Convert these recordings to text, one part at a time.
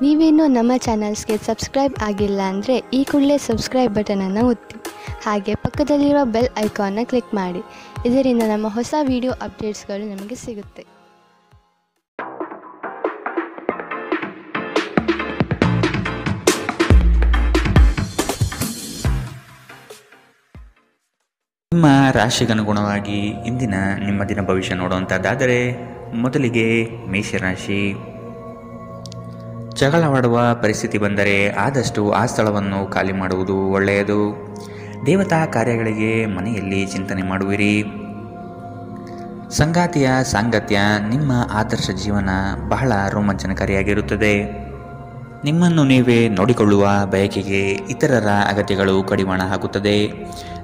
ನೀವೇನೂ ನಮ್ಮ ಚಾನಲ್ಸ್ಗೆ ಸಬ್ಸ್ಕ್ರೈಬ್ ಆಗಿಲ್ಲ ಅಂದರೆ ಈ ಕೂಡಲೇ ಸಬ್ಸ್ಕ್ರೈಬ್ ಬಟನನ್ನು ಒತ್ತಿ. ಹಾಗೆ ಪಕ್ಕದಲ್ಲಿರುವ ಬೆಲ್ ಐಕಾನ್ನ ಕ್ಲಿಕ್ ಮಾಡಿ. ಇದರಿಂದ ನಮ್ಮ ಹೊಸ ವಿಡಿಯೋ ಅಪ್ಡೇಟ್ಸ್ಗಳು ನಿಮಗೆ ಸಿಗುತ್ತೆ. ನಿಮ್ಮ ರಾಶಿಗನುಗುಣವಾಗಿ ಇಂದಿನ ನಿಮ್ಮ ದಿನ ಭವಿಷ್ಯ ನೋಡುವಂಥದ್ದಾದರೆ ಮೊದಲಿಗೆ ಮೇಷರಾಶಿ. ಜಗಳವಾಡುವ ಪರಿಸ್ಥಿತಿ ಬಂದರೆ ಆದಷ್ಟು ಆ ಸ್ಥಳವನ್ನು ಖಾಲಿ ಮಾಡುವುದು ಒಳ್ಳೆಯದು. ದೇವತಾ ಕಾರ್ಯಗಳಿಗೆ ಮನೆಯಲ್ಲಿ ಚಿಂತನೆ ಮಾಡುವಿರಿ. ಸಂಗಾತಿಯ ಸಾಂಗತ್ಯ ನಿಮ್ಮ ಆದರ್ಶ ಜೀವನ ಬಹಳ ರೋಮಾಂಚನಕಾರಿಯಾಗಿರುತ್ತದೆ. ನಿಮ್ಮನ್ನು ನೀವೇ ನೋಡಿಕೊಳ್ಳುವ ಬಯಕೆಗೆ ಇತರರ ಅಗತ್ಯಗಳು ಕಡಿವಾಣ ಹಾಕುತ್ತದೆ.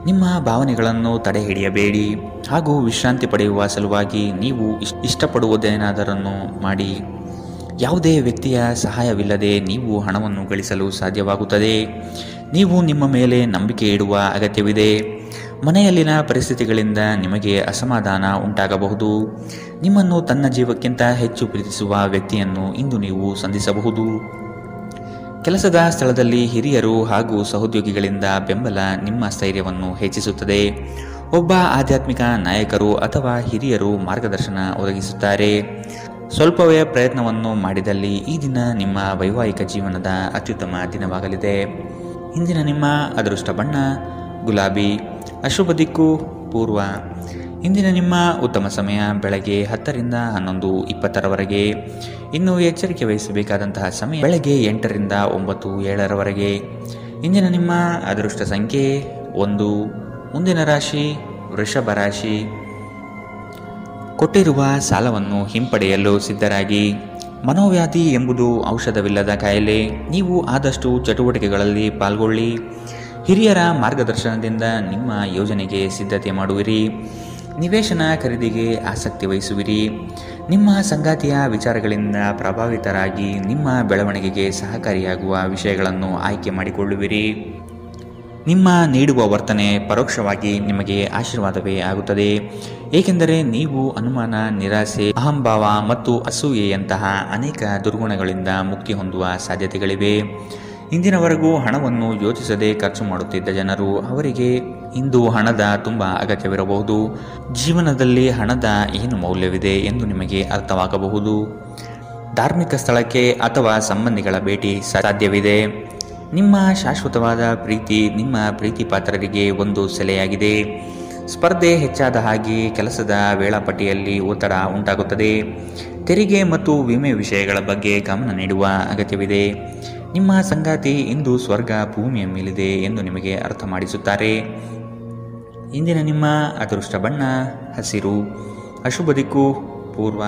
ನಿಮ್ಮ ಭಾವನೆಗಳನ್ನು ತಡೆ ಹಿಡಿಯಬೇಡಿ ಹಾಗೂ ವಿಶ್ರಾಂತಿ ಪಡೆಯುವ ಸಲುವಾಗಿ ನೀವು ಇಷ್ಟಪಡುವುದೇನಾದರನ್ನು ಮಾಡಿ. ಯಾವುದೇ ವ್ಯಕ್ತಿಯ ಸಹಾಯವಿಲ್ಲದೆ ನೀವು ಹಣವನ್ನು ಗಳಿಸಲು ಸಾಧ್ಯವಾಗುತ್ತದೆ. ನೀವು ನಿಮ್ಮ ಮೇಲೆ ನಂಬಿಕೆ ಇಡುವ ಅಗತ್ಯವಿದೆ. ಮನೆಯಲ್ಲಿನ ಪರಿಸ್ಥಿತಿಗಳಿಂದ ನಿಮಗೆ ಅಸಮಾಧಾನ ಉಂಟಾಗಬಹುದು. ನಿಮ್ಮನ್ನು ತನ್ನ ಜೀವಕ್ಕಿಂತ ಹೆಚ್ಚು ಪ್ರೀತಿಸುವ ವ್ಯಕ್ತಿಯನ್ನು ಇಂದು ನೀವು ಸಂಧಿಸಬಹುದು. ಕೆಲಸದ ಸ್ಥಳದಲ್ಲಿ ಹಿರಿಯರು ಹಾಗೂ ಸಹೋದ್ಯೋಗಿಗಳಿಂದ ಬೆಂಬಲ ನಿಮ್ಮ ಸ್ಥೈರ್ಯವನ್ನು ಹೆಚ್ಚಿಸುತ್ತದೆ. ಒಬ್ಬ ಆಧ್ಯಾತ್ಮಿಕ ನಾಯಕರು ಅಥವಾ ಹಿರಿಯರು ಮಾರ್ಗದರ್ಶನ ಒದಗಿಸುತ್ತಾರೆ. ಸ್ವಲ್ಪವೇ ಪ್ರಯತ್ನವನ್ನು ಮಾಡಿದಲ್ಲಿ ಈ ದಿನ ನಿಮ್ಮ ವೈವಾಹಿಕ ಜೀವನದ ಅತ್ಯುತ್ತಮ ದಿನವಾಗಲಿದೆ. ಇಂದಿನ ನಿಮ್ಮ ಅದೃಷ್ಟ ಬಣ್ಣ ಗುಲಾಬಿ. ಅಶುಭ ದಿಕ್ಕು ಪೂರ್ವ. ಇಂದಿನ ನಿಮ್ಮ ಉತ್ತಮ ಸಮಯ ಬೆಳಗ್ಗೆ 10ರಿಂದ 11:20ರವರೆಗೆ. ಇನ್ನು ಎಚ್ಚರಿಕೆ ವಹಿಸಬೇಕಾದಂತಹ ಸಮಯ ಬೆಳಗ್ಗೆ 8ರಿಂದ 9:07ರವರೆಗೆ. ಇಂದಿನ ನಿಮ್ಮ ಅದೃಷ್ಟ ಸಂಖ್ಯೆ 1. ಮುಂದಿನ ರಾಶಿ ವೃಷಭ ರಾಶಿ. ಕೊಟ್ಟಿರುವ ಸಾಲವನ್ನು ಹಿಂಪಡೆಯಲು ಸಿದ್ಧರಾಗಿ. ಮನೋವ್ಯಾಧಿ ಎಂಬುದು ಔಷಧವಿಲ್ಲದ ಕಾಯಿಲೆ. ನೀವು ಆದಷ್ಟು ಚಟುವಟಿಕೆಗಳಲ್ಲಿ ಪಾಲ್ಗೊಳ್ಳಿ. ಹಿರಿಯರ ಮಾರ್ಗದರ್ಶನದಿಂದ ನಿಮ್ಮ ಯೋಜನೆಗೆ ಸಿದ್ಧತೆ ಮಾಡುವಿರಿ. ನಿವೇಶನ ಖರೀದಿಗೆ ಆಸಕ್ತಿ ವಹಿಸುವಿರಿ. ನಿಮ್ಮ ಸಂಗಾತಿಯ ವಿಚಾರಗಳಿಂದ ಪ್ರಭಾವಿತರಾಗಿ ನಿಮ್ಮ ಬೆಳವಣಿಗೆಗೆ ಸಹಕಾರಿಯಾಗುವ ವಿಷಯಗಳನ್ನು ಆಯ್ಕೆ ಮಾಡಿಕೊಳ್ಳುವಿರಿ. ನಿಮ್ಮ ನೀಡುವ ವರ್ತನೆ ಪರೋಕ್ಷವಾಗಿ ನಿಮಗೆ ಆಶೀರ್ವಾದವೇ ಆಗುತ್ತದೆ. ಏಕೆಂದರೆ ನೀವು ಅನುಮಾನ, ನಿರಾಸೆ, ಅಹಂಭಾವ ಮತ್ತು ಅಸೂಯೆಯಂತಹ ಅನೇಕ ದುರ್ಗುಣಗಳಿಂದ ಮುಕ್ತಿ ಹೊಂದುವ ಸಾಧ್ಯತೆಗಳಿವೆ. ಇಂದಿನವರೆಗೂ ಹಣವನ್ನು ಯೋಚಿಸದೆ ಖರ್ಚು ಮಾಡುತ್ತಿದ್ದ ಜನರು ಅವರಿಗೆ ಇಂದು ಹಣದ ತುಂಬ ಅಗತ್ಯವಿರಬಹುದು. ಜೀವನದಲ್ಲಿ ಹಣದ ಏನು ಮೌಲ್ಯವಿದೆ ಎಂದು ನಿಮಗೆ ಅರ್ಥವಾಗಬಹುದು. ಧಾರ್ಮಿಕ ಸ್ಥಳಕ್ಕೆ ಅಥವಾ ಸಂಬಂಧಿಗಳ ಭೇಟಿ ಸಾಧ್ಯವಿದೆ. ನಿಮ್ಮ ಶಾಶ್ವತವಾದ ಪ್ರೀತಿ ನಿಮ್ಮ ಪ್ರೀತಿ ಪಾತ್ರರಿಗೆ ಒಂದು ಸೆಲೆಯಾಗಿದೆ. ಸ್ಪರ್ಧೆ ಹೆಚ್ಚಾದ ಹಾಗೆ ಕೆಲಸದ ವೇಳಾಪಟ್ಟಿಯಲ್ಲಿ ಒತ್ತಡ ಉಂಟಾಗುತ್ತದೆ. ತೆರಿಗೆ ಮತ್ತು ವಿಮೆ ವಿಷಯಗಳ ಬಗ್ಗೆ ಗಮನ ನೀಡುವ ಅಗತ್ಯವಿದೆ. ನಿಮ್ಮ ಸಂಗಾತಿ ಇಂದು ಸ್ವರ್ಗ ಭೂಮಿಯ ಮೇಲಿದೆ ಎಂದು ನಿಮಗೆ ಅರ್ಥ ಮಾಡಿಸುತ್ತಾರೆ. ಇಂದಿನ ನಿಮ್ಮ ಅದೃಷ್ಟ ಬಣ್ಣ ಹಸಿರು. ಅಶುಭ ದಿಕ್ಕು ಪೂರ್ವ.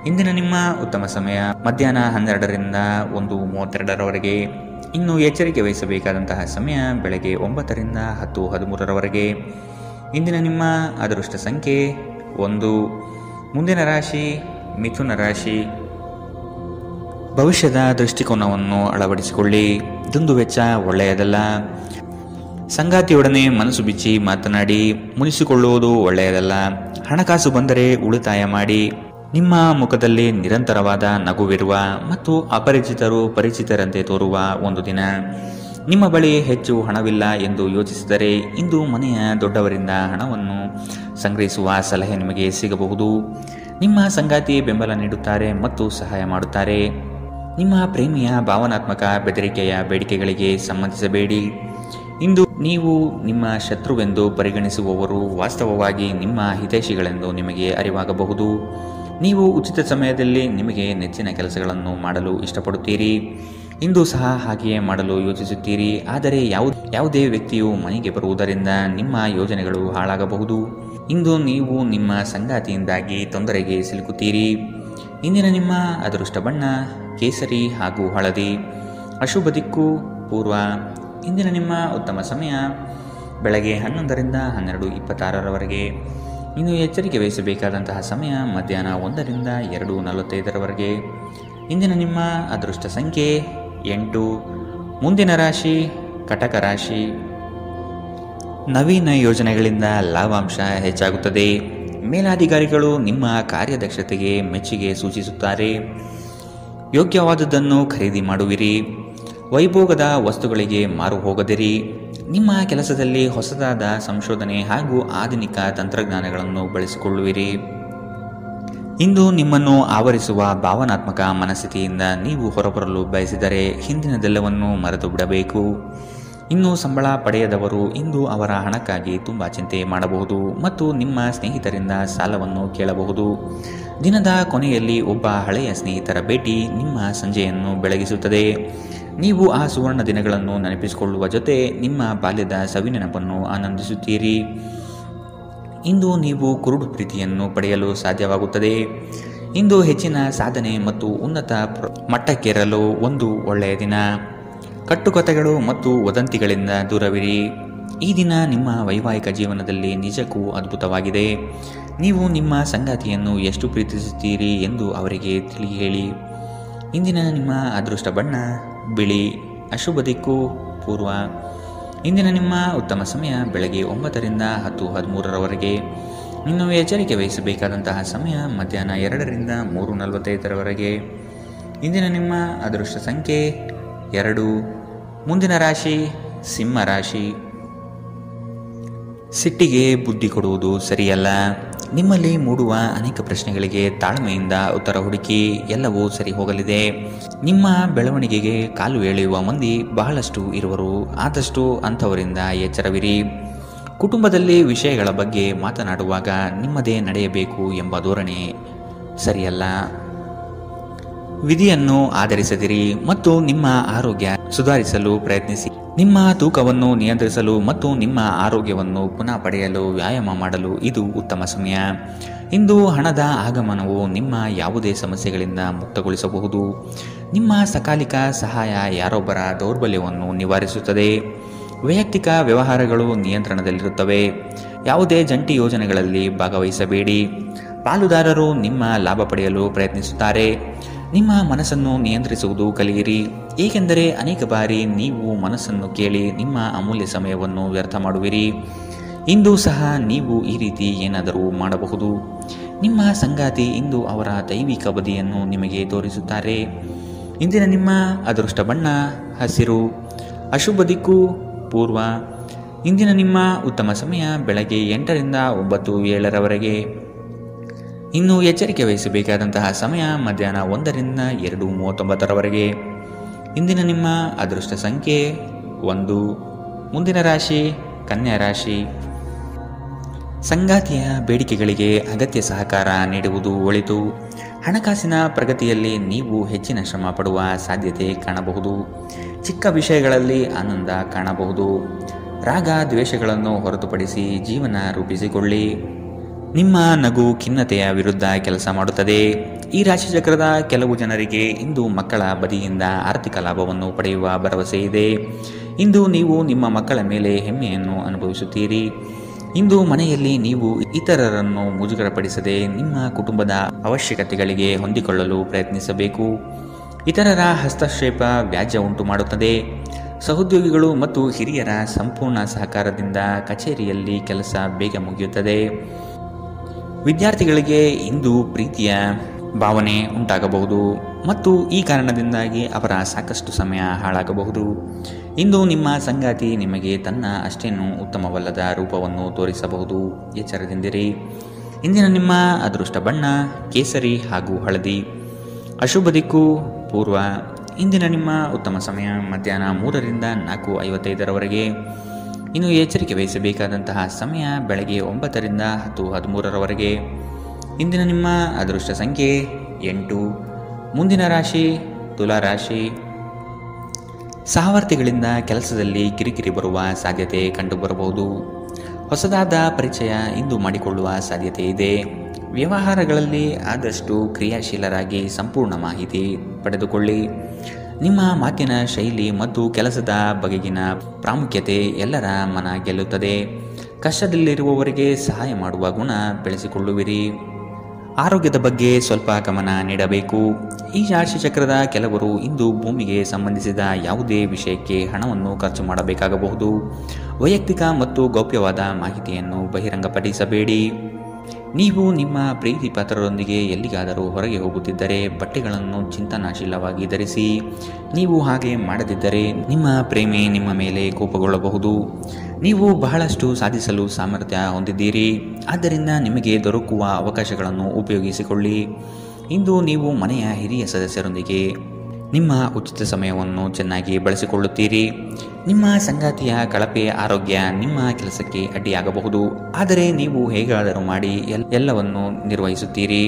ಇಂದಿನ ನಿಮ್ಮ ಉತ್ತಮ ಸಮಯ ಮಧ್ಯಾಹ್ನ 12ರಿಂದ 1:32ರವರೆಗೆ. ಇನ್ನು ಎಚ್ಚರಿಕೆ ವಹಿಸಬೇಕಾದಂತಹ ಸಮಯ ಬೆಳಗ್ಗೆ 9ರಿಂದ 10:13ರವರೆಗೆ. ಇಂದಿನ ನಿಮ್ಮ ಅದೃಷ್ಟ ಸಂಖ್ಯೆ 1. ಮುಂದಿನ ರಾಶಿ ಮಿಥುನ ರಾಶಿ. ಭವಿಷ್ಯದ ದೃಷ್ಟಿಕೋನವನ್ನು ಅಳವಡಿಸಿಕೊಳ್ಳಿ. ದುಂದುವೆಚ್ಚ ಒಳ್ಳೆಯದಲ್ಲ. ಸಂಗಾತಿಯೊಡನೆ ಮನಸ್ಸು ಬಿಚ್ಚಿ ಮಾತನಾಡಿ. ಮುನಿಸಿಕೊಳ್ಳುವುದು ಒಳ್ಳೆಯದಲ್ಲ. ಹಣಕಾಸು ಬಂದರೆ ಉಳಿತಾಯ ಮಾಡಿ. ನಿಮ್ಮ ಮುಖದಲ್ಲಿ ನಿರಂತರವಾದ ನಗುವಿರುವ ಮತ್ತು ಅಪರಿಚಿತರು ಪರಿಚಿತರಂತೆ ತೋರುವ ಒಂದು ದಿನ. ನಿಮ್ಮ ಬಳಿ ಹೆಚ್ಚು ಹಣವಿಲ್ಲ ಎಂದು ಯೋಚಿಸಿದರೆ ಇಂದು ಮನೆಯ ದೊಡ್ಡವರಿಂದ ಹಣವನ್ನು ಸಂಗ್ರಹಿಸುವ ಸಲಹೆ ನಿಮಗೆ ಸಿಗಬಹುದು. ನಿಮ್ಮ ಸಂಗಾತಿ ಬೆಂಬಲ ನೀಡುತ್ತಾರೆ ಮತ್ತು ಸಹಾಯ ಮಾಡುತ್ತಾರೆ. ನಿಮ್ಮ ಪ್ರೇಮಿಯ ಭಾವನಾತ್ಮಕ ಬೆದರಿಕೆಯ ಬೇಡಿಕೆಗಳಿಗೆ ಸಂಬಂಧಿಸಬೇಡಿ. ಇಂದು ನೀವು ನಿಮ್ಮ ಶತ್ರುವೆಂದು ಪರಿಗಣಿಸುವವರು ವಾಸ್ತವವಾಗಿ ನಿಮ್ಮ ಹಿತೈಷಿಗಳೆಂದು ನಿಮಗೆ ಅರಿವಾಗಬಹುದು. ನೀವು ಉಚಿತ ಸಮಯದಲ್ಲಿ ನಿಮಗೆ ನೆಚ್ಚಿನ ಕೆಲಸಗಳನ್ನು ಮಾಡಲು ಇಷ್ಟಪಡುತ್ತೀರಿ. ಇಂದು ಸಹ ಹಾಗೆಯೇ ಮಾಡಲು ಯೋಚಿಸುತ್ತೀರಿ. ಆದರೆ ಯಾವುದೇ ವ್ಯಕ್ತಿಯು ಮನೆಗೆ ಬರುವುದರಿಂದ ನಿಮ್ಮ ಯೋಜನೆಗಳು ಹಾಳಾಗಬಹುದು. ಇಂದು ನೀವು ನಿಮ್ಮ ಸಂಗಾತಿಯಿಂದಾಗಿ ತೊಂದರೆಗೆ ಸಿಲುಕುತ್ತೀರಿ. ಇಂದಿನ ನಿಮ್ಮ ಅದೃಷ್ಟ ಬಣ್ಣ ಕೇಸರಿ ಹಾಗೂ ಹಳದಿ. ಅಶುಭ ದಿಕ್ಕು ಪೂರ್ವ. ಇಂದಿನ ನಿಮ್ಮ ಉತ್ತಮ ಸಮಯ ಬೆಳಗ್ಗೆ 11ರಿಂದ 12:26ರವರೆಗೆ. ಇನ್ನು ಎಚ್ಚರಿಕೆ ವಹಿಸಬೇಕಾದಂತಹ ಸಮಯ ಮಧ್ಯಾಹ್ನ 1ರಿಂದ 2:45ರವರೆಗೆ. ಇಂದಿನ ನಿಮ್ಮ ಅದೃಷ್ಟ ಸಂಖ್ಯೆ 8. ಮುಂದಿನ ರಾಶಿ ಕಟಕ ರಾಶಿ. ನವೀನ ಯೋಜನೆಗಳಿಂದ ಲಾಭಾಂಶ ಹೆಚ್ಚಾಗುತ್ತದೆ. ಮೇಲಾಧಿಕಾರಿಗಳು ನಿಮ್ಮ ಕಾರ್ಯದಕ್ಷತೆಗೆ ಮೆಚ್ಚುಗೆ ಸೂಚಿಸುತ್ತಾರೆ. ಯೋಗ್ಯವಾದುದನ್ನು ಖರೀದಿ ಮಾಡುವಿರಿ. ವೈಭೋಗದ ವಸ್ತುಗಳಿಗೆ ಮಾರು ಹೋಗದಿರಿ. ನಿಮ್ಮ ಕೆಲಸದಲ್ಲಿ ಹೊಸದಾದ ಸಂಶೋಧನೆ ಹಾಗೂ ಆಧುನಿಕ ತಂತ್ರಜ್ಞಾನಗಳನ್ನು ಬಳಸಿಕೊಳ್ಳುವಿರಿ. ಇಂದು ನಿಮ್ಮನ್ನು ಆವರಿಸುವ ಭಾವನಾತ್ಮಕ ಮನಸ್ಥಿತಿಯಿಂದ ನೀವು ಹೊರಬರಲು ಬಯಸಿದರೆ ಹಿಂದಿನದೆಲ್ಲವನ್ನು ಮರೆತು ಬಿಡಬೇಕು. ಇನ್ನು ಸಂಬಳ ಪಡೆಯದವರು ಇಂದು ಅವರ ಹಣಕ್ಕಾಗಿ ತುಂಬ ಚಿಂತೆ ಮಾಡಬಹುದು ಮತ್ತು ನಿಮ್ಮ ಸ್ನೇಹಿತರಿಂದ ಸಾಲವನ್ನು ಕೇಳಬಹುದು. ದಿನದ ಕೊನೆಯಲ್ಲಿ ಒಬ್ಬ ಹಳೆಯ ಸ್ನೇಹಿತರ ಭೇಟಿ ನಿಮ್ಮ ಸಂಜೆಯನ್ನು ಬೆಳಗಿಸುತ್ತದೆ. ನೀವು ಆ ಸುವರ್ಣ ದಿನಗಳನ್ನು ನೆನಪಿಸಿಕೊಳ್ಳುವ ಜೊತೆ ನಿಮ್ಮ ಬಾಲ್ಯದ ಸವಿನೆನಪನ್ನು ಆನಂದಿಸುತ್ತೀರಿ. ಇಂದು ನೀವು ಕುರುಡು ಪ್ರೀತಿಯನ್ನು ಪಡೆಯಲು ಸಾಧ್ಯವಾಗುತ್ತದೆ. ಇಂದು ಹೆಚ್ಚಿನ ಸಾಧನೆ ಮತ್ತು ಉನ್ನತ ಮಟ್ಟಕ್ಕೇರಲು ಒಂದು ಒಳ್ಳೆಯ ದಿನ. ಕಟ್ಟುಕತೆಗಳು ಮತ್ತು ವದಂತಿಗಳಿಂದ ದೂರವಿರಿ. ಈ ದಿನ ನಿಮ್ಮ ವೈವಾಹಿಕ ಜೀವನದಲ್ಲಿ ನಿಜಕ್ಕೂ ಅದ್ಭುತವಾಗಿದೆ. ನೀವು ನಿಮ್ಮ ಸಂಗಾತಿಯನ್ನು ಎಷ್ಟು ಪ್ರೀತಿಸುತ್ತೀರಿ ಎಂದು ಅವರಿಗೆ ತಿಳಿ ಹೇಳಿ. ಇಂದಿನ ನಿಮ್ಮ ಅದೃಷ್ಟ ಬಣ್ಣ ಬಿಳಿ. ಅಶುಭ ದಿಕ್ಕು ಪೂರ್ವ. ಇಂದಿನ ನಿಮ್ಮ ಉತ್ತಮ ಸಮಯ ಬೆಳಗ್ಗೆ 9ರಿಂದ 10:13ರವರೆಗೆ. ಇನ್ನು ಎಚ್ಚರಿಕೆ ವಹಿಸಬೇಕಾದಂತಹ ಸಮಯ ಮಧ್ಯಾಹ್ನ 2ರಿಂದ 3:45ರವರೆಗೆ. ಇಂದಿನ ನಿಮ್ಮ ಅದೃಷ್ಟ ಸಂಖ್ಯೆ 2. ಮುಂದಿನ ರಾಶಿ ಸಿಂಹ ರಾಶಿ. ಸಿಟ್ಟಿಗೆ ಬುದ್ಧಿ ಕೊಡುವುದು ಸರಿಯಲ್ಲ. ನಿಮ್ಮಲ್ಲಿ ಮೂಡುವ ಅನೇಕ ಪ್ರಶ್ನೆಗಳಿಗೆ ತಾಳ್ಮೆಯಿಂದ ಉತ್ತರ ಹುಡುಕಿ. ಎಲ್ಲವೂ ಸರಿ ಹೋಗಲಿದೆ. ನಿಮ್ಮ ಬೆಳವಣಿಗೆಗೆ ಕಾಲು ಎಳೆಯುವ ಮಂದಿ ಬಹಳಷ್ಟು ಇರುವರು. ಆದಷ್ಟು ಅಂಥವರಿಂದ ಎಚ್ಚರವಿರಿ. ಕುಟುಂಬದಲ್ಲಿ ವಿಷಯಗಳ ಬಗ್ಗೆ ಮಾತನಾಡುವಾಗ ನಿಮ್ಮದೇ ನಡೆಯಬೇಕು ಎಂಬ ಧೋರಣೆ ಸರಿಯಲ್ಲ. ವಿಧಿಯನ್ನು ಆಧರಿಸದಿರಿ ಮತ್ತು ನಿಮ್ಮ ಆರೋಗ್ಯ ಸುಧಾರಿಸಲು ಪ್ರಯತ್ನಿಸಿ. ನಿಮ್ಮ ತೂಕವನ್ನು ನಿಯಂತ್ರಿಸಲು ಮತ್ತು ನಿಮ್ಮ ಆರೋಗ್ಯವನ್ನು ಪುನಃ ಪಡೆಯಲು ವ್ಯಾಯಾಮ ಮಾಡಲು ಇದು ಉತ್ತಮ ಸಮಯ. ಇಂದು ಹಣದ ಆಗಮನವು ನಿಮ್ಮ ಯಾವುದೇ ಸಮಸ್ಯೆಗಳಿಂದ ಮುಕ್ತಗೊಳಿಸಬಹುದು. ನಿಮ್ಮ ಸಕಾಲಿಕ ಸಹಾಯ ಯಾರೊಬ್ಬರ ದೌರ್ಬಲ್ಯವನ್ನು ನಿವಾರಿಸುತ್ತದೆ. ವೈಯಕ್ತಿಕ ವ್ಯವಹಾರಗಳು ನಿಯಂತ್ರಣದಲ್ಲಿರುತ್ತವೆ. ಯಾವುದೇ ಜಂಟಿ ಯೋಜನೆಗಳಲ್ಲಿ ಭಾಗವಹಿಸಬೇಡಿ. ಪಾಲುದಾರರು ನಿಮ್ಮ ಲಾಭ ಪಡೆಯಲು ಪ್ರಯತ್ನಿಸುತ್ತಾರೆ. ನಿಮ್ಮ ಮನಸ್ಸನ್ನು ನಿಯಂತ್ರಿಸುವುದು ಕಲಿಯಿರಿ, ಏಕೆಂದರೆ ಅನೇಕ ಬಾರಿ ನೀವು ಮನಸ್ಸನ್ನು ಕೇಳಿ ನಿಮ್ಮ ಅಮೂಲ್ಯ ಸಮಯವನ್ನು ವ್ಯರ್ಥ ಮಾಡುವಿರಿ. ಇಂದು ಸಹ ನೀವು ಈ ರೀತಿ ಏನಾದರೂ ಮಾಡಬಹುದು. ನಿಮ್ಮ ಸಂಗಾತಿ ಇಂದು ಅವರ ದೈವಿಕ ಬದಿಯನ್ನು ನಿಮಗೆ ತೋರಿಸುತ್ತಾರೆ. ಇಂದಿನ ನಿಮ್ಮ ಅದೃಷ್ಟ ಬಣ್ಣ ಹಸಿರು. ಅಶುಭ ದಿಕ್ಕು ಪೂರ್ವ. ಇಂದಿನ ನಿಮ್ಮ ಉತ್ತಮ ಸಮಯ ಬೆಳಗ್ಗೆ 8ರಿಂದ 9:07ರವರೆಗೆ. ಇನ್ನು ಎಚ್ಚರಿಕೆ ವಹಿಸಬೇಕಾದಂತಹ ಸಮಯ ಮಧ್ಯಾಹ್ನ 1ರಿಂದ 2:39ರವರೆಗೆ. ಇಂದಿನ ನಿಮ್ಮ ಅದೃಷ್ಟ ಸಂಖ್ಯೆ 1. ಮುಂದಿನ ರಾಶಿ ಕನ್ಯಾ ರಾಶಿ. ಸಂಗಾತಿಯ ಬೇಡಿಕೆಗಳಿಗೆ ಅಗತ್ಯ ಸಹಕಾರ ನೀಡುವುದು ಒಳಿತು. ಹಣಕಾಸಿನ ಪ್ರಗತಿಯಲ್ಲಿ ನೀವು ಹೆಚ್ಚಿನ ಶ್ರಮ ಪಡುವ ಸಾಧ್ಯತೆ ಕಾಣಬಹುದು. ಚಿಕ್ಕ ವಿಷಯಗಳಲ್ಲಿ ಆನಂದ ಕಾಣಬಹುದು. ರಾಗ ದ್ವೇಷಗಳನ್ನು ಹೊರತುಪಡಿಸಿ ಜೀವನ ರೂಪಿಸಿಕೊಳ್ಳಿ. ನಿಮ್ಮ ನಗು ಖಿನ್ನತೆಯ ವಿರುದ್ಧ ಕೆಲಸ ಮಾಡುತ್ತದೆ. ಈ ರಾಶಿಚಕ್ರದ ಕೆಲವು ಜನರಿಗೆ ಇಂದು ಮಕ್ಕಳ ಬದಿಯಿಂದ ಆರ್ಥಿಕ ಲಾಭವನ್ನು ಪಡೆಯುವ ಭರವಸೆ ಇದೆ. ಇಂದು ನೀವು ನಿಮ್ಮ ಮಕ್ಕಳ ಮೇಲೆ ಹೆಮ್ಮೆಯನ್ನು ಅನುಭವಿಸುತ್ತೀರಿ. ಇಂದು ಮನೆಯಲ್ಲಿ ನೀವು ಇತರರನ್ನು ಮುಜುಗರಪಡಿಸದೆ ನಿಮ್ಮ ಕುಟುಂಬದ ಅವಶ್ಯಕತೆಗಳಿಗೆ ಹೊಂದಿಕೊಳ್ಳಲು ಪ್ರಯತ್ನಿಸಬೇಕು. ಇತರರ ಹಸ್ತಕ್ಷೇಪ ವ್ಯಾಜ್ಯ ಉಂಟು ಮಾಡುತ್ತದೆ. ಸಹೋದ್ಯೋಗಿಗಳು ಮತ್ತು ಹಿರಿಯರ ಸಂಪೂರ್ಣ ಸಹಕಾರದಿಂದ ಕಚೇರಿಯಲ್ಲಿ ಕೆಲಸ ಬೇಗ ಮುಗಿಯುತ್ತದೆ. ವಿದ್ಯಾರ್ಥಿಗಳಿಗೆ ಇಂದು ಪ್ರೀತಿಯ ಭಾವನೆ ಉಂಟಾಗಬಹುದು ಮತ್ತು ಈ ಕಾರಣದಿಂದಾಗಿ ಅವರ ಸಾಕಷ್ಟು ಸಮಯ ಹಾಳಾಗಬಹುದು. ಇಂದು ನಿಮ್ಮ ಸಂಗಾತಿ ನಿಮಗೆ ತನ್ನ ಅಷ್ಟೇನೂ ಉತ್ತಮವಲ್ಲದ ರೂಪವನ್ನು ತೋರಿಸಬಹುದು. ಎಚ್ಚರದಿಂದಿರಿ. ಇಂದಿನ ನಿಮ್ಮ ಅದೃಷ್ಟ ಬಣ್ಣ ಕೇಸರಿ ಹಾಗೂ ಹಳದಿ. ಅಶುಭ ದಿಕ್ಕು ಪೂರ್ವ. ಇಂದಿನ ನಿಮ್ಮ ಉತ್ತಮ ಸಮಯ ಮಧ್ಯಾಹ್ನ 3ರಿಂದ 4:55ರವರೆಗೆ. ಇನ್ನು ಎಚ್ಚರಿಕೆ ವಹಿಸಬೇಕಾದಂತಹ ಸಮಯ ಬೆಳಗ್ಗೆ 9ರಿಂದ 10:13ರವರೆಗೆ. ಇಂದಿನ ನಿಮ್ಮ ಅದೃಷ್ಟ ಸಂಖ್ಯೆ 8. ಮುಂದಿನ ರಾಶಿ ತುಲಾ ರಾಶಿ. ಸಹವರ್ತಿಗಳಿಂದ ಕೆಲಸದಲ್ಲಿ ಕಿರಿಕಿರಿ ಬರುವ ಸಾಧ್ಯತೆ ಕಂಡುಬರಬಹುದು. ಹೊಸದಾದ ಪರಿಚಯ ಇಂದು ಮಾಡಿಕೊಳ್ಳುವ ಸಾಧ್ಯತೆ ಇದೆ. ವ್ಯವಹಾರಗಳಲ್ಲಿ ಆದಷ್ಟು ಕ್ರಿಯಾಶೀಲರಾಗಿ ಸಂಪೂರ್ಣ ಮಾಹಿತಿ ಪಡೆದುಕೊಳ್ಳಿ. ನಿಮ್ಮ ಮಾತಿನ ಶೈಲಿ ಮತ್ತು ಕೆಲಸದ ಬಗೆಗಿನ ಪ್ರಾಮುಖ್ಯತೆ ಎಲ್ಲರ ಮನ ಗೆಲ್ಲುತ್ತದೆ. ಕಷ್ಟದಲ್ಲಿರುವವರಿಗೆ ಸಹಾಯ ಮಾಡುವ ಗುಣ ಬೆಳೆಸಿಕೊಳ್ಳುವಿರಿ. ಆರೋಗ್ಯದ ಬಗ್ಗೆ ಸ್ವಲ್ಪ ಗಮನ ನೀಡಬೇಕು. ಈ ರಾಶಿಚಕ್ರದ ಕೆಲವರು ಇಂದು ಭೂಮಿಗೆ ಸಂಬಂಧಿಸಿದ ಯಾವುದೇ ವಿಷಯಕ್ಕೆ ಹಣವನ್ನು ಖರ್ಚು ಮಾಡಬೇಕಾಗಬಹುದು. ವೈಯಕ್ತಿಕ ಮತ್ತು ಗೌಪ್ಯವಾದ ಮಾಹಿತಿಯನ್ನು ಬಹಿರಂಗಪಡಿಸಬೇಡಿ. ನೀವು ನಿಮ್ಮ ಪ್ರೀತಿ ಪಾತ್ರರೊಂದಿಗೆ ಎಲ್ಲಿಗಾದರೂ ಹೊರಗೆ ಹೋಗುತ್ತಿದ್ದರೆ ಬಟ್ಟೆಗಳನ್ನು ಚಿಂತನಾಶೀಲವಾಗಿ ಧರಿಸಿ. ನೀವು ಹಾಗೆ ಮಾಡದಿದ್ದರೆ ನಿಮ್ಮ ಪ್ರೇಮಿ ನಿಮ್ಮ ಮೇಲೆ ಕೋಪಗೊಳ್ಳಬಹುದು. ನೀವು ಬಹಳಷ್ಟು ಸಾಧಿಸಲು ಸಾಮರ್ಥ್ಯ ಹೊಂದಿದ್ದೀರಿ, ಆದ್ದರಿಂದ ನಿಮಗೆ ದೊರಕುವ ಅವಕಾಶಗಳನ್ನು ಉಪಯೋಗಿಸಿಕೊಳ್ಳಿ. ಇಂದು ನೀವು ಮನೆಯ ಹಿರಿಯ ಸದಸ್ಯರೊಂದಿಗೆ ನಿಮ್ಮ ಉಚಿತ ಸಮಯವನ್ನು ಚೆನ್ನಾಗಿ ಬಳಸಿಕೊಳ್ಳುತ್ತೀರಿ. ನಿಮ್ಮ ಸಂಗಾತಿಯ ಕಳಪೆ ಆರೋಗ್ಯ ನಿಮ್ಮ ಕೆಲಸಕ್ಕೆ ಅಡ್ಡಿಯಾಗಬಹುದು, ಆದರೆ ನೀವು ಹೇಗಾದರೂ ಮಾಡಿ ಎಲ್ಲವನ್ನು ನಿರ್ವಹಿಸುತ್ತೀರಿ.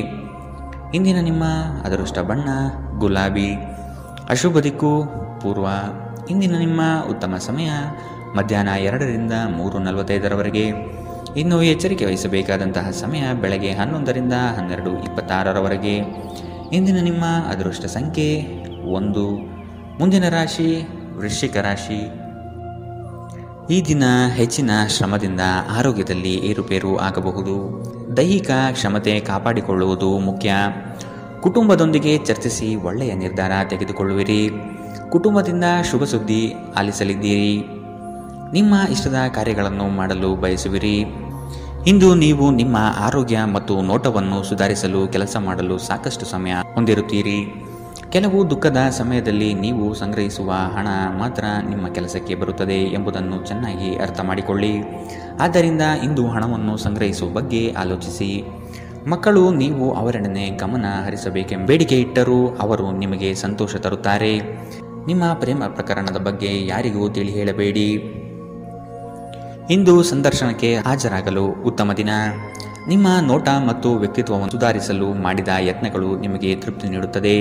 ಇಂದಿನ ನಿಮ್ಮ ಅದೃಷ್ಟ ಬಣ್ಣ ಗುಲಾಬಿ. ಅಶುಭ ದಿಕ್ಕು ಪೂರ್ವ. ಇಂದಿನ ನಿಮ್ಮ ಉತ್ತಮ ಸಮಯ ಮಧ್ಯಾಹ್ನ 2ರಿಂದ 3:45ರವರೆಗೆ. ಇನ್ನು ಎಚ್ಚರಿಕೆ ವಹಿಸಬೇಕಾದಂತಹ ಸಮಯ ಬೆಳಗ್ಗೆ 11ರಿಂದ 12:26ರವರೆಗೆ. ಇಂದಿನ ನಿಮ್ಮ ಅದೃಷ್ಟ ಸಂಖ್ಯೆ 1. ಮುಂದಿನ ರಾಶಿ ವೃಶ್ಚಿಕ ರಾಶಿ. ಈ ದಿನ ಹೆಚ್ಚಿನ ಶ್ರಮದಿಂದ ಆರೋಗ್ಯದಲ್ಲಿ ಏರುಪೇರು ಆಗಬಹುದು. ದೈಹಿಕ ಕ್ಷಮತೆ ಕಾಪಾಡಿಕೊಳ್ಳುವುದು ಮುಖ್ಯ. ಕುಟುಂಬದೊಂದಿಗೆ ಚರ್ಚಿಸಿ ಒಳ್ಳೆಯ ನಿರ್ಧಾರ ತೆಗೆದುಕೊಳ್ಳುವಿರಿ. ಕುಟುಂಬದಿಂದ ಶುಭ ಸುದ್ದಿ ಆಲಿಸಲಿದ್ದೀರಿ. ನಿಮ್ಮ ಇಷ್ಟದ ಕಾರ್ಯಗಳನ್ನು ಮಾಡಲು ಬಯಸುವಿರಿ. ಇಂದು ನೀವು ನಿಮ್ಮ ಆರೋಗ್ಯ ಮತ್ತು ನೋಟವನ್ನು ಸುಧಾರಿಸಲು ಕೆಲಸ ಮಾಡಲು ಸಾಕಷ್ಟು ಸಮಯ ಹೊಂದಿರುತ್ತೀರಿ. ಕೆಲವು ದುಃಖದ ಸಮಯದಲ್ಲಿ ನೀವು ಸಂಗ್ರಹಿಸುವ ಹಣ ಮಾತ್ರ ನಿಮ್ಮ ಕೆಲಸಕ್ಕೆ ಬರುತ್ತದೆ ಎಂಬುದನ್ನು ಚೆನ್ನಾಗಿ ಅರ್ಥ ಮಾಡಿಕೊಳ್ಳಿ. ಆದ್ದರಿಂದ ಇಂದು ಹಣವನ್ನು ಸಂಗ್ರಹಿಸುವ ಬಗ್ಗೆ ಆಲೋಚಿಸಿ. ಮಕ್ಕಳು ನೀವು ಅವರೆಡನೆ ಗಮನ ಹರಿಸಬೇಕೆಂಬ ಬೇಡಿಕೆ ಇಟ್ಟರೂ ಅವರು ನಿಮಗೆ ಸಂತೋಷ ತರುತ್ತಾರೆ. ನಿಮ್ಮ ಪ್ರೇಮ ಪ್ರಕರಣದ ಬಗ್ಗೆ ಯಾರಿಗೂ ತಿಳಿ ಹೇಳಬೇಡಿ. ಇಂದು ಸಂದರ್ಶನಕ್ಕೆ ಹಾಜರಾಗಲು ಉತ್ತಮ ದಿನ. ನಿಮ್ಮ ನೋಟ ಮತ್ತು ವ್ಯಕ್ತಿತ್ವವನ್ನು ಸುಧಾರಿಸಲು ಮಾಡಿದ ಯತ್ನಗಳು ನಿಮಗೆ ತೃಪ್ತಿ ನೀಡುತ್ತದೆ.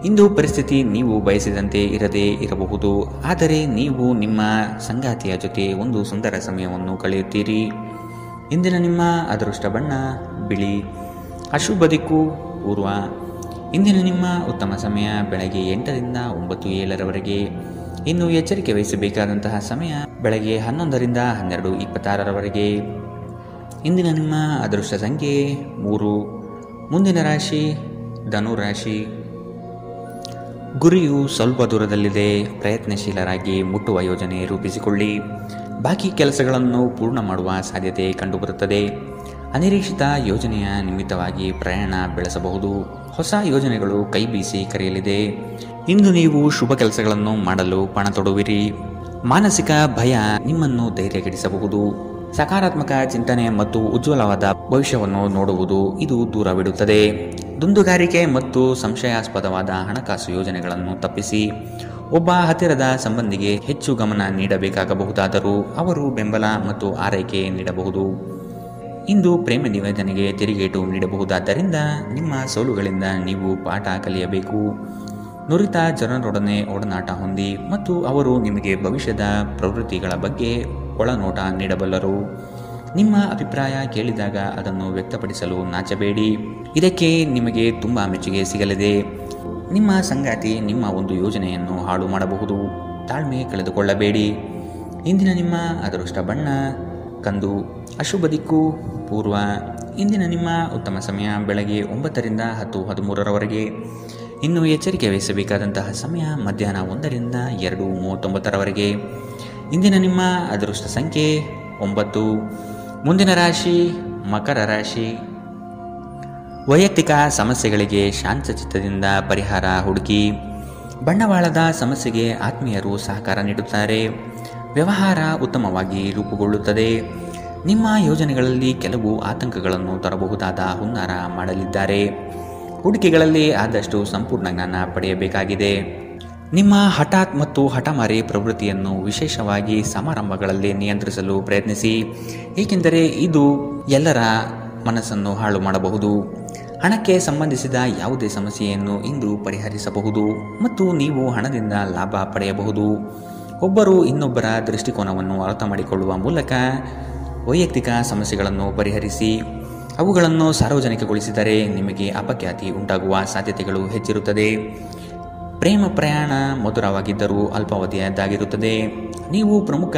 ಇಂದು ಪರಿಸ್ಥಿತಿ ನೀವು ಬಯಸಿದಂತೆ ಇರದೇ ಇರಬಹುದು, ಆದರೆ ನೀವು ನಿಮ್ಮ ಸಂಗಾತಿಯ ಜೊತೆ ಒಂದು ಸುಂದರ ಸಮಯವನ್ನು ಕಳೆಯುತ್ತೀರಿ. ಇಂದಿನ ನಿಮ್ಮ ಅದೃಷ್ಟ ಬಣ್ಣ ಬಿಳಿ. ಅಶುಭ ದಿಕ್ಕು ಪೂರ್ವ. ಇಂದಿನ ನಿಮ್ಮ ಉತ್ತಮ ಸಮಯ ಬೆಳಗ್ಗೆ 8ರಿಂದ 9:07ರವರೆಗೆ. ಇನ್ನು ಎಚ್ಚರಿಕೆ ವಹಿಸಬೇಕಾದಂತಹ ಸಮಯ ಬೆಳಗ್ಗೆ 11ರಿಂದ 12:26ರವರೆಗೆ. ಇಂದಿನ ನಿಮ್ಮ ಅದೃಷ್ಟ ಸಂಖ್ಯೆ 3. ಮುಂದಿನ ರಾಶಿ ಧನು ರಾಶಿ. ಗುರಿಯು ಸ್ವಲ್ಪ ದೂರದಲ್ಲಿದೆ. ಪ್ರಯತ್ನಶೀಲರಾಗಿ ಮುಟ್ಟುವ ಯೋಜನೆ ರೂಪಿಸಿಕೊಳ್ಳಿ. ಬಾಕಿ ಕೆಲಸಗಳನ್ನು ಪೂರ್ಣ ಮಾಡುವ ಸಾಧ್ಯತೆ ಕಂಡುಬರುತ್ತದೆ. ಅನಿರೀಕ್ಷಿತ ಯೋಜನೆಯ ನಿಮಿತ್ತವಾಗಿ ಪ್ರಯಾಣ ಬೆಳೆಸಬಹುದು. ಹೊಸ ಯೋಜನೆಗಳು ಕೈ ಬೀಸಿ ಕರೆಯಲಿದೆ. ಇಂದು ನೀವು ಶುಭ ಕೆಲಸಗಳನ್ನು ಮಾಡಲು ಪಣ ತೊಡುವಿರಿ. ಮಾನಸಿಕ ಭಯ ನಿಮ್ಮನ್ನು ಧೈರ್ಯಗೆಡಿಸಬಹುದು. ಸಕಾರಾತ್ಮಕ ಚಿಂತನೆ ಮತ್ತು ಉಜ್ವಲವಾದ ಭವಿಷ್ಯವನ್ನು ನೋಡುವುದು ಇದು ದೂರವಿಡುತ್ತದೆ. ದುಂದುಗಾರಿಕೆ ಮತ್ತು ಸಂಶಯಾಸ್ಪದವಾದ ಹಣಕಾಸು ಯೋಜನೆಗಳನ್ನು ತಪ್ಪಿಸಿ. ಒಬ್ಬ ಹತ್ತಿರದ ಸಂಬಂಧಿಗೆ ಹೆಚ್ಚು ಗಮನ ನೀಡಬೇಕಾಗಬಹುದಾದರೂ ಅವರು ಬೆಂಬಲ ಮತ್ತು ಆರೈಕೆ ನೀಡಬಹುದು. ಇಂದು ಪ್ರೇಮ ನಿವೇದನೆಗೆ ತಿರುಗೇಟು ನೀಡಬಹುದಾದ್ದರಿಂದ ನಿಮ್ಮ ಸೋಲುಗಳಿಂದ ನೀವು ಪಾಠ ಕಲಿಯಬೇಕು. ನುರಿತ ಜನರೊಡನೆ ಒಡನಾಟ ಹೊಂದಿ ಮತ್ತು ಅವರು ನಿಮಗೆ ಭವಿಷ್ಯದ ಪ್ರವೃತ್ತಿಗಳ ಬಗ್ಗೆ ಒಳನೋಟ ನೀಡಬಲ್ಲರು. ನಿಮ್ಮ ಅಭಿಪ್ರಾಯ ಕೇಳಿದಾಗ ಅದನ್ನು ವ್ಯಕ್ತಪಡಿಸಲು ನಾಚಬೇಡಿ. ಇದಕ್ಕೆ ನಿಮಗೆ ತುಂಬ ಮೆಚ್ಚುಗೆ ಸಿಗಲಿದೆ. ನಿಮ್ಮ ಸಂಗಾತಿ ನಿಮ್ಮ ಒಂದು ಯೋಜನೆಯನ್ನು ಹಾಳು ಮಾಡಬಹುದು. ತಾಳ್ಮೆ ಕಳೆದುಕೊಳ್ಳಬೇಡಿ. ಇಂದಿನ ನಿಮ್ಮ ಅದೃಷ್ಟ ಬಣ್ಣ ಕಂದು. ಅಶುಭ ದಿಕ್ಕು ಪೂರ್ವ. ಇಂದಿನ ನಿಮ್ಮ ಉತ್ತಮ ಸಮಯ ಬೆಳಗ್ಗೆ 9ರಿಂದ 10:13ರವರೆಗೆ. ಇನ್ನು ಎಚ್ಚರಿಕೆ ವಹಿಸಬೇಕಾದಂತಹ ಸಮಯ ಮಧ್ಯಾಹ್ನ 1ರಿಂದ 2:39ರವರೆಗೆ. ಇಂದಿನ ನಿಮ್ಮ ಅದೃಷ್ಟ ಸಂಖ್ಯೆ 9. ಮುಂದಿನ ರಾಶಿ ಮಕರ ರಾಶಿ. ವೈಯಕ್ತಿಕ ಸಮಸ್ಯೆಗಳಿಗೆ ಶಾಂತಚಿತ್ತದಿಂದ ಪರಿಹಾರ ಹುಡುಕಿ. ಬಂಡವಾಳದ ಸಮಸ್ಯೆಗೆ ಆತ್ಮೀಯರು ಸಹಕಾರ ನೀಡುತ್ತಾರೆ. ವ್ಯವಹಾರ ಉತ್ತಮವಾಗಿ ರೂಪುಗೊಳ್ಳುತ್ತದೆ. ನಿಮ್ಮ ಯೋಜನೆಗಳಲ್ಲಿ ಕೆಲವು ಆತಂಕಗಳನ್ನು ತರಬಹುದಾದ ಹುನ್ನಾರ ಮಾಡಲಿದ್ದಾರೆ. ಹೂಡಿಕೆಗಳಲ್ಲಿ ಆದಷ್ಟು ಸಂಪೂರ್ಣ ಜ್ಞಾನ ಪಡೆಯಬೇಕಾಗಿದೆ. ನಿಮ್ಮ ಹಠಾತ್ ಮತ್ತು ಹಠಮಾರಿ ಪ್ರವೃತ್ತಿಯನ್ನು ವಿಶೇಷವಾಗಿ ಸಮಾರಂಭಗಳಲ್ಲಿ ನಿಯಂತ್ರಿಸಲು ಪ್ರಯತ್ನಿಸಿ, ಏಕೆಂದರೆ ಇದು ಎಲ್ಲರ ಮನಸ್ಸನ್ನು ಹಾಳು ಮಾಡಬಹುದು. ಹಣಕ್ಕೆ ಸಂಬಂಧಿಸಿದ ಯಾವುದೇ ಸಮಸ್ಯೆಯನ್ನು ಇಂದು ಪರಿಹರಿಸಬಹುದು ಮತ್ತು ನೀವು ಹಣದಿಂದ ಲಾಭ ಪಡೆಯಬಹುದು. ಒಬ್ಬರು ಇನ್ನೊಬ್ಬರ ದೃಷ್ಟಿಕೋನವನ್ನು ಅರ್ಥ ಮಾಡಿಕೊಳ್ಳುವ ಮೂಲಕ ವೈಯಕ್ತಿಕ ಸಮಸ್ಯೆಗಳನ್ನು ಪರಿಹರಿಸಿ. ಅವುಗಳನ್ನು ಸಾರ್ವಜನಿಕಗೊಳಿಸಿದರೆ ನಿಮಗೆ ಅಪಖ್ಯಾತಿ ಉಂಟಾಗುವ ಸಾಧ್ಯತೆಗಳು ಹೆಚ್ಚಿರುತ್ತದೆ. ಪ್ರೇಮ ಪ್ರಯಾಣ ಮಧುರವಾಗಿದ್ದರೂ ಅಲ್ಪಾವಧಿಯದ್ದಾಗಿರುತ್ತದೆ. ನೀವು ಪ್ರಮುಖ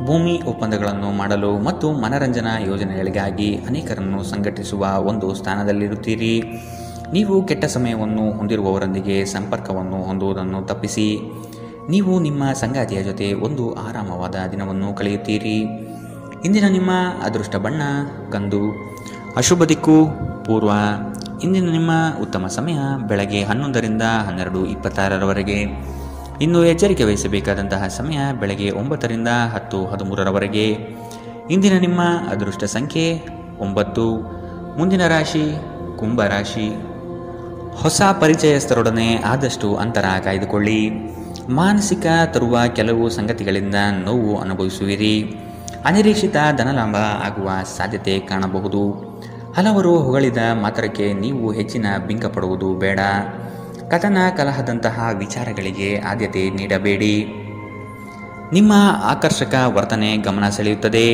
ಭೂಮಿ ಒಪ್ಪಂದಗಳನ್ನು ಮಾಡಲು ಮತ್ತು ಮನರಂಜನಾ ಯೋಜನೆಗಳಿಗಾಗಿ ಅನೇಕರನ್ನು ಸಂಘಟಿಸುವ ಒಂದು ಸ್ಥಾನದಲ್ಲಿರುತ್ತೀರಿ. ನೀವು ಕೆಟ್ಟ ಸಮಯವನ್ನು ಹೊಂದಿರುವವರೊಂದಿಗೆ ಸಂಪರ್ಕವನ್ನು ಹೊಂದುವುದನ್ನು ತಪ್ಪಿಸಿ. ನೀವು ನಿಮ್ಮ ಸಂಗಾತಿಯ ಜೊತೆ ಒಂದು ಆರಾಮವಾದ ದಿನವನ್ನು ಕಳೆಯುತ್ತೀರಿ. ಇಂದಿನ ನಿಮ್ಮ ಅದೃಷ್ಟ ಬಣ್ಣ ಕಂದು. ಅಶುಭ ದಿಕ್ಕು ಪೂರ್ವ. ಇಂದಿನ ನಿಮ್ಮ ಉತ್ತಮ ಸಮಯ ಬೆಳಗ್ಗೆ 11ರಿಂದ 12:26ರವರೆಗೆ. ಇನ್ನು ಎಚ್ಚರಿಕೆ ವಹಿಸಬೇಕಾದಂತಹ ಸಮಯ ಬೆಳಗ್ಗೆ 9ರಿಂದ 10:13ರವರೆಗೆ. ಇಂದಿನ ನಿಮ್ಮ ಅದೃಷ್ಟ ಸಂಖ್ಯೆ 9. ಮುಂದಿನ ರಾಶಿ ಕುಂಭ ರಾಶಿ. ಹೊಸ ಪರಿಚಯಸ್ಥರೊಡನೆ ಆದಷ್ಟು ಅಂತರ ಕಾಯ್ದುಕೊಳ್ಳಿ. ಮಾನಸಿಕ ತರುವ ಕೆಲವು ಸಂಗತಿಗಳಿಂದ ನೋವು ಅನುಭವಿಸುವಿರಿ. ಅನಿರೀಕ್ಷಿತ ಧನಲಾಭ ಆಗುವ ಸಾಧ್ಯತೆ ಕಾಣಬಹುದು. ಹಲವರು ಹೊಗಳಿದ ಮಾತ್ರಕ್ಕೆ ನೀವು ಹೆಚ್ಚಿನ ಬಿಂಕ ಪಡುವುದು ಬೇಡ. ಕಥನ ಕಲಹದಂತಹ ವಿಚಾರಗಳಿಗೆ ಆದ್ಯತೆ ನೀಡಬೇಡಿ. ನಿಮ್ಮ ಆಕರ್ಷಕ ವರ್ತನೆ ಗಮನ ಸೆಳೆಯುತ್ತದೆ.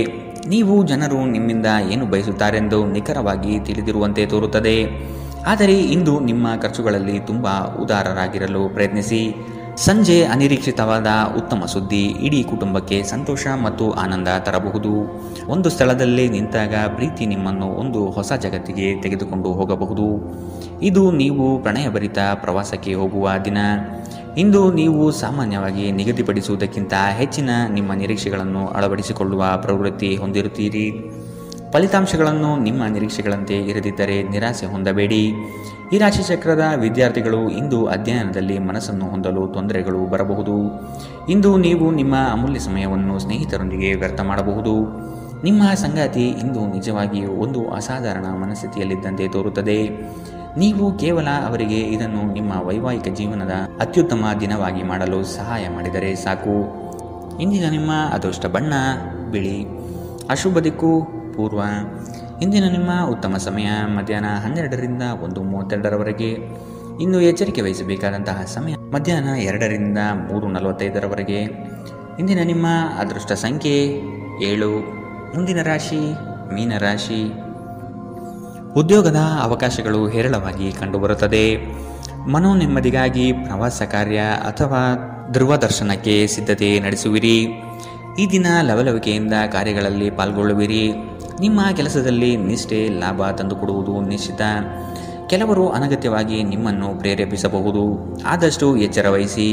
ನೀವು ಜನರು ನಿಮ್ಮಿಂದ ಏನು ಬಯಸುತ್ತಾರೆಂದು ನಿಖರವಾಗಿ ತಿಳಿದಿರುವಂತೆ ತೋರುತ್ತದೆ. ಆದರೆ ಇಂದು ನಿಮ್ಮ ಖರ್ಚುಗಳಲ್ಲಿ ತುಂಬ ಉದಾರರಾಗಿರಲು ಪ್ರಯತ್ನಿಸಿ. ಸಂಜೆ ಅನಿರೀಕ್ಷಿತವಾದ ಉತ್ತಮ ಸುದ್ದಿ ಇಡೀ ಕುಟುಂಬಕ್ಕೆ ಸಂತೋಷ ಮತ್ತು ಆನಂದ ತರಬಹುದು. ಒಂದು ಸ್ಥಳದಲ್ಲಿ ನಿಂತಾಗ ಪ್ರೀತಿ ನಿಮ್ಮನ್ನು ಒಂದು ಹೊಸ ಜಗತ್ತಿಗೆ ತೆಗೆದುಕೊಂಡು ಹೋಗಬಹುದು. ಇದು ನೀವು ಪ್ರಣಯಭರಿತ ಪ್ರವಾಸಕ್ಕೆ ಹೋಗುವ ದಿನ. ಇಂದು ನೀವು ಸಾಮಾನ್ಯವಾಗಿ ನಿಗದಿಪಡಿಸುವುದಕ್ಕಿಂತ ಹೆಚ್ಚಿನ ನಿಮ್ಮ ನಿರೀಕ್ಷೆಗಳನ್ನು ಅಳವಡಿಸಿಕೊಳ್ಳುವ ಪ್ರವೃತ್ತಿ ಹೊಂದಿರುತ್ತೀರಿ. ಫಲಿತಾಂಶಗಳನ್ನು ನಿಮ್ಮ ನಿರೀಕ್ಷೆಗಳಂತೆ ಇರದಿದ್ದರೆ ನಿರಾಸೆ ಹೊಂದಬೇಡಿ. ಈ ರಾಶಿಚಕ್ರದ ವಿದ್ಯಾರ್ಥಿಗಳು ಇಂದು ಅಧ್ಯಯನದಲ್ಲಿ ಮನಸ್ಸನ್ನು ಹೊಂದಲು ತೊಂದರೆಗಳು ಬರಬಹುದು. ಇಂದು ನೀವು ನಿಮ್ಮ ಅಮೂಲ್ಯ ಸಮಯವನ್ನು ಸ್ನೇಹಿತರೊಂದಿಗೆ ವ್ಯರ್ಥ ಮಾಡಬಹುದು. ನಿಮ್ಮ ಸಂಗಾತಿ ಇಂದು ನಿಜವಾಗಿಯೂ ಒಂದು ಅಸಾಧಾರಣ ಮನಸ್ಥಿತಿಯಲ್ಲಿದ್ದಂತೆ ತೋರುತ್ತದೆ. ನೀವು ಕೇವಲ ಅವರಿಗೆ ಇದನ್ನು ನಿಮ್ಮ ವೈವಾಹಿಕ ಜೀವನದ ಅತ್ಯುತ್ತಮ ದಿನವಾಗಿ ಮಾಡಲು ಸಹಾಯ ಮಾಡಿದರೆ ಸಾಕು. ಇಂದಿನ ನಿಮ್ಮ ಅದೃಷ್ಟ ಬಣ್ಣ ಬಿಳಿ. ಅಶುಭ ದಿಕ್ಕು ಪೂರ್ವ. ಇಂದಿನ ನಿಮ್ಮ ಉತ್ತಮ ಸಮಯ ಮಧ್ಯಾಹ್ನ 12ರಿಂದ 1:32ರವರೆಗೆ. ಇನ್ನು ಎಚ್ಚರಿಕೆ ವಹಿಸಬೇಕಾದಂತಹ ಸಮಯ ಮಧ್ಯಾಹ್ನ 2ರಿಂದ 3:45ರವರೆಗೆ. ಇಂದಿನ ನಿಮ್ಮ ಅದೃಷ್ಟ ಸಂಖ್ಯೆ 7. ಮುಂದಿನ ರಾಶಿ ಮೀನರಾಶಿ. ಉದ್ಯೋಗದ ಅವಕಾಶಗಳು ಹೇರಳವಾಗಿ ಕಂಡುಬರುತ್ತದೆ. ಮನೋನೆಮ್ಮದಿಗಾಗಿ ಪ್ರವಾಸ ಕಾರ್ಯ ಅಥವಾ ಧ್ರುವದರ್ಶನಕ್ಕೆ ಸಿದ್ಧತೆ ನಡೆಸುವಿರಿ. ಈ ದಿನ ಲವಲವಿಕೆಯಿಂದ ಕಾರ್ಯಗಳಲ್ಲಿ ಪಾಲ್ಗೊಳ್ಳುವಿರಿ. ನಿಮ್ಮ ಕೆಲಸದಲ್ಲಿ ನಿಷ್ಠೆ ಲಾಭ ತಂದುಕೊಡುವುದು ನಿಶ್ಚಿತ. ಕೆಲವರು ಅನಗತ್ಯವಾಗಿ ನಿಮ್ಮನ್ನು ಪ್ರೇರೇಪಿಸಬಹುದು. ಆದಷ್ಟು ಎಚ್ಚರ ವಹಿಸಿ.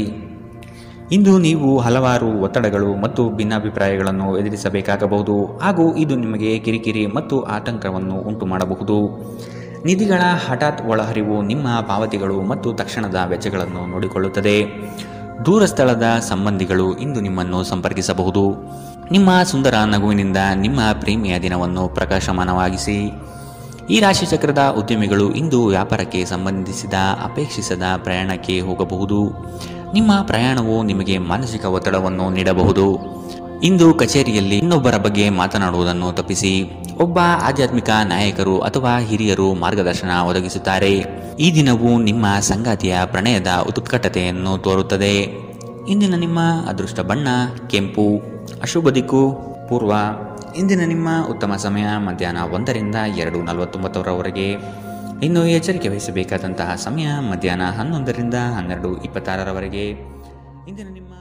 ಇಂದು ನೀವು ಹಲವಾರು ಒತ್ತಡಗಳು ಮತ್ತು ಭಿನ್ನಾಭಿಪ್ರಾಯಗಳನ್ನು ಎದುರಿಸಬೇಕಾಗಬಹುದು ಹಾಗೂ ಇದು ನಿಮಗೆ ಕಿರಿಕಿರಿ ಮತ್ತು ಆತಂಕವನ್ನು ಉಂಟು ಮಾಡಬಹುದು. ನಿಧಿಗಳ ಹಠಾತ್ ಒಳಹರಿವು ನಿಮ್ಮ ಪಾವತಿಗಳು ಮತ್ತು ತಕ್ಷಣದ ವೆಚ್ಚಗಳನ್ನು ನೋಡಿಕೊಳ್ಳುತ್ತದೆ. ದೂರ ಸ್ಥಳದ ಸಂಬಂಧಿಗಳು ಇಂದು ನಿಮ್ಮನ್ನು ಸಂಪರ್ಕಿಸಬಹುದು. ನಿಮ್ಮ ಸುಂದರ ನಗುವಿನಿಂದ ನಿಮ್ಮ ಪ್ರೇಮಿಯ ದಿನವನ್ನು ಪ್ರಕಾಶಮಾನವಾಗಿಸಿ. ಈ ರಾಶಿಚಕ್ರದ ಉದ್ಯಮಿಗಳು ಇಂದು ವ್ಯಾಪಾರಕ್ಕೆ ಸಂಬಂಧಿಸಿದ ಅಪೇಕ್ಷಿಸದ ಪ್ರಯಾಣಕ್ಕೆ ಹೋಗಬಹುದು. ನಿಮ್ಮ ಪ್ರಯಾಣವು ನಿಮಗೆ ಮಾನಸಿಕ ಒತ್ತಡವನ್ನು ನೀಡಬಹುದು. ಇಂದು ಕಚೇರಿಯಲ್ಲಿ ಇನ್ನೊಬ್ಬರ ಬಗ್ಗೆ ಮಾತನಾಡುವುದನ್ನು ತಪ್ಪಿಸಿ. ಒಬ್ಬ ಆಧ್ಯಾತ್ಮಿಕ ನಾಯಕರು ಅಥವಾ ಹಿರಿಯರು ಮಾರ್ಗದರ್ಶನ ಒದಗಿಸುತ್ತಾರೆ. ಈ ದಿನವು ನಿಮ್ಮ ಸಂಗಾತಿಯ ಪ್ರಣಯದ ಉತ್ಕಟತೆಯನ್ನು ತೋರುತ್ತದೆ. ಇಂದಿನ ನಿಮ್ಮ ಅದೃಷ್ಟ ಬಣ್ಣ ಕೆಂಪು. ಅಶುಭ ದಿಕ್ಕು ಪೂರ್ವ. ಇಂದಿನ ನಿಮ್ಮ ಉತ್ತಮ ಸಮಯ ಮಧ್ಯಾಹ್ನ 1ರಿಂದ 2:49ರವರೆಗೆ. ಇನ್ನು ಎಚ್ಚರಿಕೆ ವಹಿಸಬೇಕಾದಂತಹ ಸಮಯ ಮಧ್ಯಾಹ್ನ 11ರಿಂದ 12:26ರವರೆಗೆ. ಇಂದಿನ ನಿಮ್ಮ